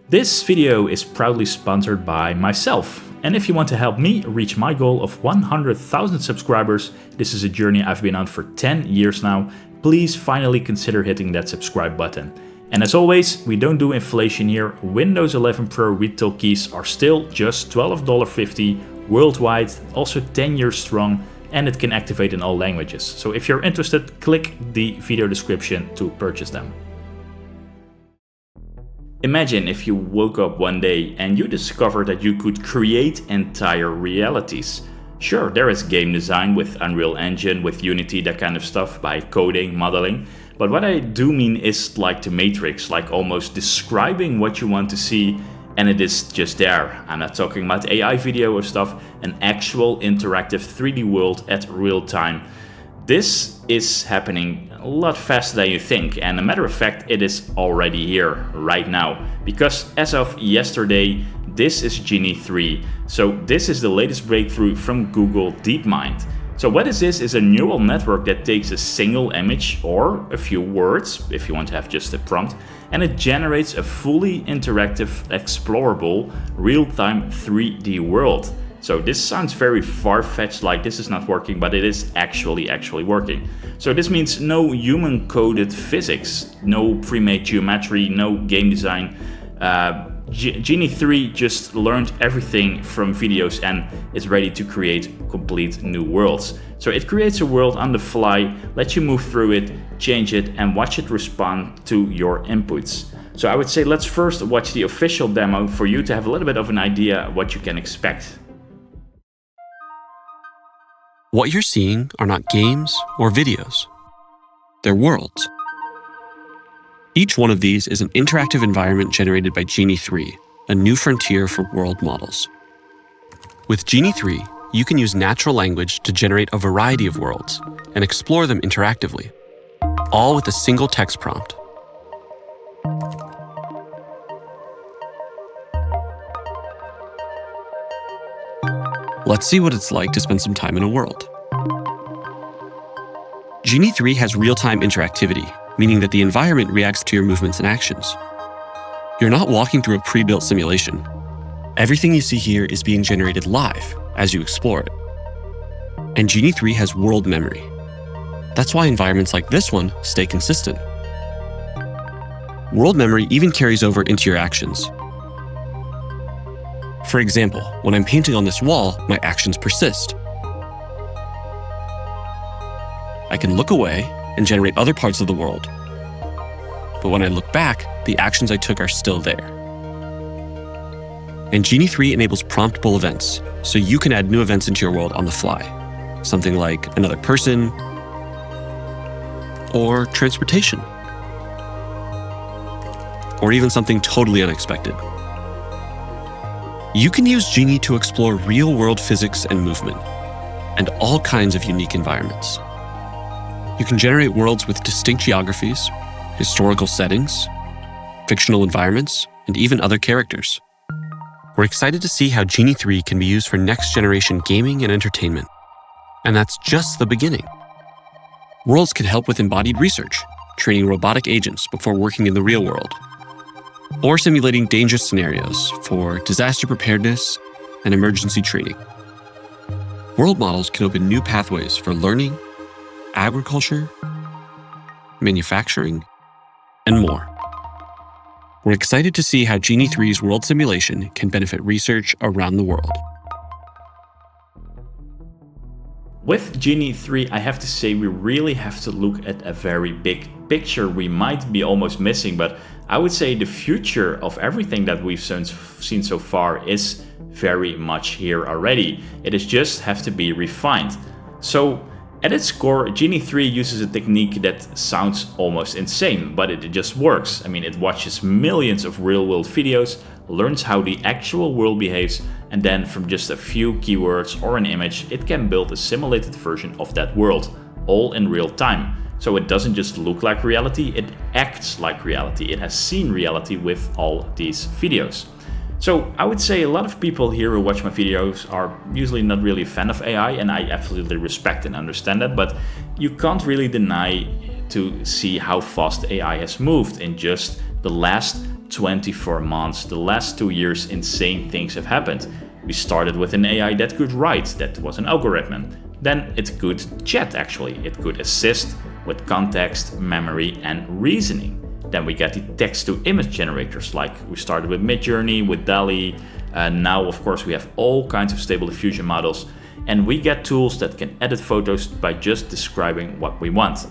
This video is proudly sponsored by myself. And if you want to help me reach my goal of 100,000 subscribers, this is a journey I've been on for 10 years now, please finally consider hitting that subscribe button. And as always, we don't do inflation here. Windows 11 Pro retail keys are still just $12.50 worldwide, also 10 years strong, and it can activate in all languages. So if you're interested, click the video description to purchase them. Imagine if you woke up one day and you discovered that you could create entire realities. Sure, there is game design with Unreal Engine, with Unity, that kind of stuff, by coding, modeling. But what I do mean is like the Matrix, like almost describing what you want to see and it is just there. I'm not talking about AI video or stuff, an actual interactive 3D world at real time. This is happening a lot faster than you think, and a matter of fact, it is already here right now. Because as of yesterday, this is Genie 3. So this is the latest breakthrough from Google DeepMind. So what is this? Is a neural network that takes a single image or a few words, if you want to have just a prompt, and it generates a fully interactive, explorable, real-time 3D world. So this sounds very far-fetched, like this is not working, but it is actually working. So this means no human-coded physics, no pre-made geometry, no game design. Genie 3 just learned everything from videos and is ready to create complete new worlds. So it creates a world on the fly, lets you move through it, change it, and watch it respond to your inputs. So I would say let's first watch the official demo for you to have a little bit of an idea what you can expect. What you're seeing are not games or videos. They're worlds. Each one of these is an interactive environment generated by Genie 3, a new frontier for world models. With Genie 3, you can use natural language to generate a variety of worlds and explore them interactively, all with a single text prompt. Let's see what it's like to spend some time in a world. Genie 3 has real-time interactivity, meaning that the environment reacts to your movements and actions. You're not walking through a pre-built simulation. Everything you see here is being generated live as you explore it. And Genie 3 has world memory. That's why environments like this one stay consistent. World memory even carries over into your actions. For example, when I'm painting on this wall, my actions persist. I can look away and generate other parts of the world. But when I look back, the actions I took are still there. And Genie 3 enables promptable events, so you can add new events into your world on the fly. Something like another person, or transportation, or even something totally unexpected. You can use Genie to explore real-world physics and movement, and all kinds of unique environments. You can generate worlds with distinct geographies, historical settings, fictional environments, and even other characters. We're excited to see how Genie 3 can be used for next-generation gaming and entertainment. And that's just the beginning. Worlds can help with embodied research, training robotic agents before working in the real world, or simulating dangerous scenarios for disaster preparedness and emergency training. World models can open new pathways for learning, agriculture, manufacturing, and more. We're excited to see how Genie 3's world simulation can benefit research around the world. With Genie 3, I have to say we really have to look at a very big picture we might be almost missing, but I would say the future of everything that we've seen so far is very much here already. It is just have to be refined. So at its core, Genie 3 uses a technique that sounds almost insane, but it just works. I mean, it watches millions of real-world videos, learns how the actual world behaves, and then from just a few keywords or an image, it can build a simulated version of that world, all in real time. So it doesn't just look like reality, it acts like reality. It has seen reality with all these videos. So I would say a lot of people here who watch my videos are usually not really a fan of AI, and I absolutely respect and understand that, but you can't really deny to see how fast AI has moved in just the last 24 months, the last 2 years, insane things have happened. We started with an AI that could write, that was an algorithm. Then it could chat actually, it could assist with context, memory and reasoning. Then we get the text-to-image generators, like we started with Midjourney, with DALL-E. Now, of course, we have all kinds of stable diffusion models, and we get tools that can edit photos by just describing what we want.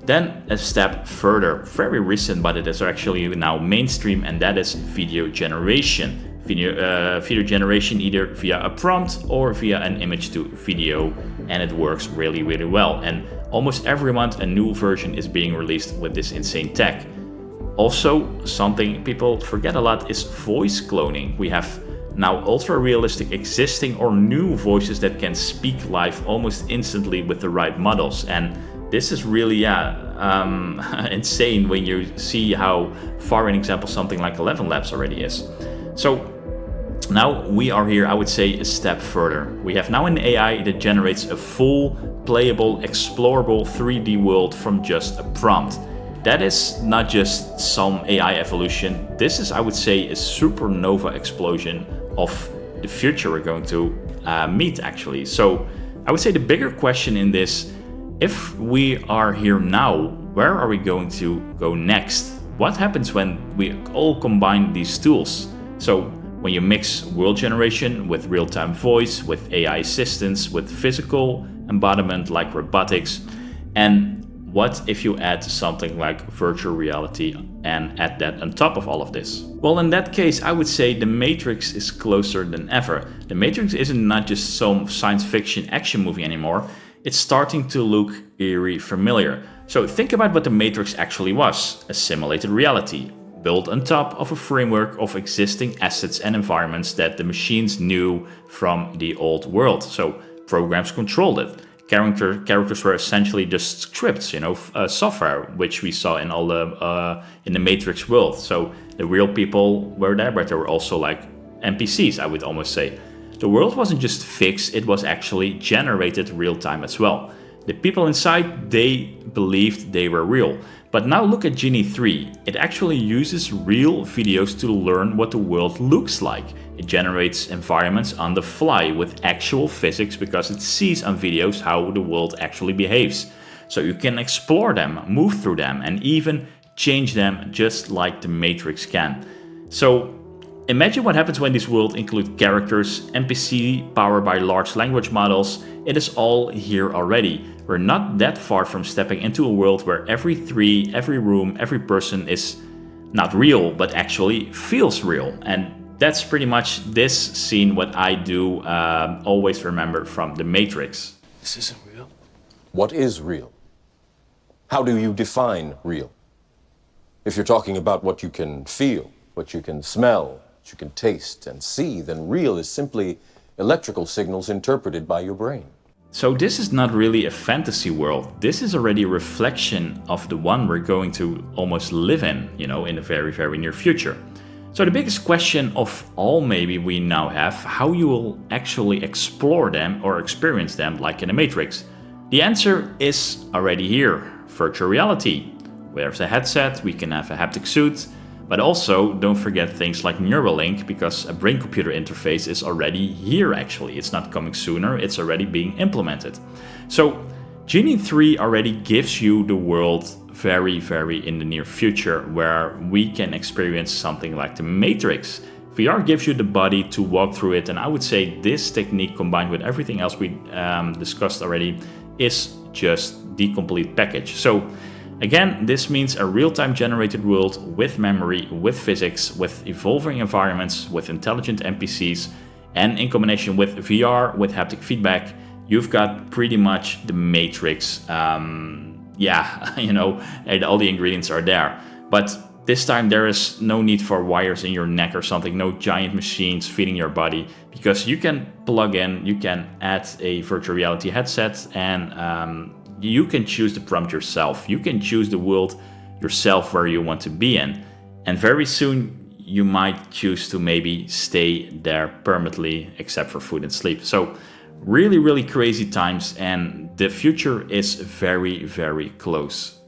Then a step further, very recent, but it is actually now mainstream, and that is video generation. Video generation either via a prompt or via an image to video, and it works really, really well. And almost every month a new version is being released with this insane tech. Also, something people forget a lot is voice cloning. We have now ultra-realistic existing or new voices that can speak live almost instantly with the right models. And this is really insane when you see how far an example something like 11 Labs already is. So now we are here, I would say, a step further. We have now an AI that generates a full, playable, explorable 3D world from just a prompt. That is not just some AI evolution. This is, I would say, a supernova explosion of the future we're going to meet, actually. So I would say the bigger question in this, if we are here now, where are we going to go next? What happens when we all combine these tools? So when you mix world generation with real-time voice, with AI assistance, with physical embodiment like robotics, and what if you add something like virtual reality and add that on top of all of this? Well, in that case, I would say the Matrix is closer than ever. The Matrix isn't not just some science fiction action movie anymore. It's starting to look eerie familiar. So think about what the Matrix actually was: a simulated reality, built on top of a framework of existing assets and environments that the machines knew from the old world. So programs controlled it. Characters were essentially just scripts, software, which we saw in all the in the Matrix world. So the real people were there, but there were also like NPCs, I would almost say. The world wasn't just fixed; it was actually generated real time as well. The people inside, they believed they were real. But now look at Genie 3. It actually uses real videos to learn what the world looks like. It generates environments on the fly with actual physics because it sees on videos how the world actually behaves. So you can explore them, move through them, and even change them just like the Matrix can. So imagine what happens when this world includes characters, NPC powered by large language models. It is all here already. We're not that far from stepping into a world where every tree, every room, every person is not real, but actually feels real. And that's pretty much this scene what I do always remember from The Matrix. This isn't real. What is real? How do you define real? If you're talking about what you can feel, what you can smell, what you can taste and see, then real is simply electrical signals interpreted by your brain. So this is not really a fantasy world. This is already a reflection of the one we're going to almost live in, in the very, very near future. So the biggest question of all maybe we now have, how you will actually explore them or experience them like in the Matrix. The answer is already here, virtual reality. There's a headset, we can have a haptic suit, but also don't forget things like Neuralink, because a brain-computer interface is already here actually. It's not coming sooner, it's already being implemented. So Genie 3 already gives you the world very, very in the near future where we can experience something like the Matrix. VR gives you the body to walk through it, and I would say this technique combined with everything else we discussed already is just the complete package. So again, this means a real-time generated world with memory, with physics, with evolving environments, with intelligent NPCs, and in combination with VR, with haptic feedback, you've got pretty much the Matrix. And all the ingredients are there. But this time there is no need for wires in your neck or something, no giant machines feeding your body, because you can plug in, you can add a virtual reality headset, and you can choose the prompt yourself. You can choose the world yourself where you want to be in. And very soon you might choose to maybe stay there permanently, except for food and sleep. So really, really crazy times, and the future is very, very close.